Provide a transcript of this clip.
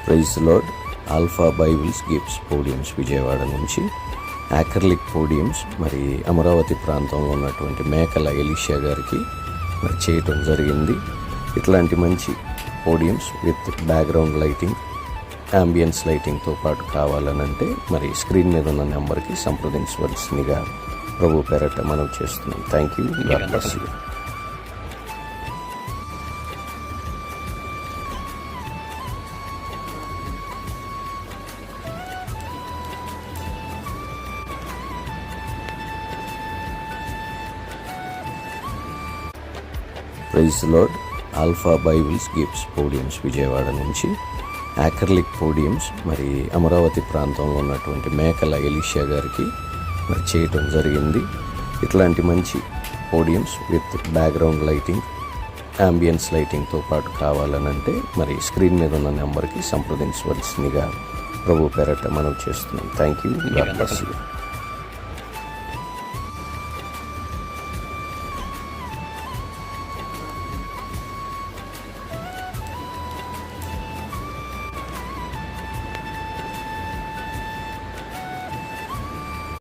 Praise Lord. Alpha Bibles gifts podiums Vijayawada నుంచి acrylic podiums మరి అమరావతి ప్రాంతంలో ఉన్నటువంటి మేకల ఎలీషా గారికి మరి చేయటం జరిగింది. ఇట్లాంటి మంచి podiums with background lighting, ambience లైటింగ్తో పాటు కావాలనంటే మరి స్క్రీన్ మీద ఉన్న నెంబర్కి సంప్రదించవలసిందిగా ప్రభు పేరట మనవి చేస్తున్నాం. Thank you. God bless you. Praise Lord. Alpha Bibles gifts podiums Vijayawada నుంచి యాక్రిలిక్ పోడియంస్ మరి అమరావతి ప్రాంతంలో ఉన్నటువంటి మేకల ఎలీషా గారికి మరి చేయటం జరిగింది. ఇట్లాంటి మంచి podiums with background lighting, ambience లైటింగ్తో పాటు కావాలనంటే మరి స్క్రీన్ మీద ఉన్న నెంబర్కి సంప్రదించవలసిందిగా ప్రభు పేరట మనవి చేస్తున్నాం. Thank you. God bless you.